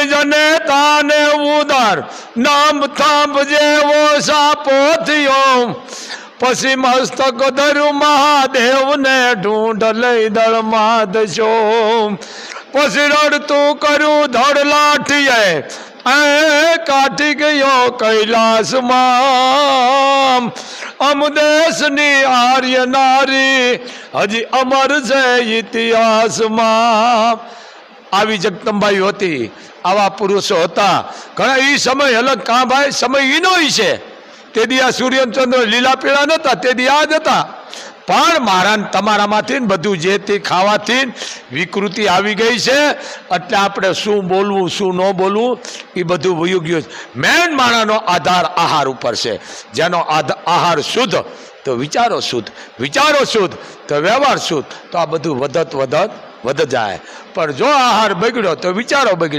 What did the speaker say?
જને તાને ઉદાર નામ થાંભ જેવો સાપો થયો પછી મસ્તક ધર્યું મહાદેવને ઢૂંઢ લઈ દળમાં દશો પછી રડતું કર્યું ધડ લાઠીએ કાઠી ગયો કૈલાસમાં અમદેશની આર્ય નારી હજી અમર છે ઇતિહાસમાં આવી જગદંબાઈ હતી આવા પુરુષો હતા ઘણા એ સમય અલગ કાં ભાઈ સમય ઈનો છે તે દી આ સૂર્યચંદ્ર લીલા પીળા નહોતા તે દી આ જ હતા પણ મારા તમારામાંથી બધું જે તે ખાવાથી વિકૃતિ આવી ગઈ છે એટલે આપણે શું બોલવું શું ન બોલવું એ બધું વયું ગયું છે મેન માણાનો આધાર આહાર ઉપર છે જેનો આહાર શુદ્ધ તો વિચારો શુદ્ધ તો વ્યવહાર શુદ્ધ તો આ બધું વધત જાય પણ જો આહાર બગડ્યો તો વિચારો બગડ્યો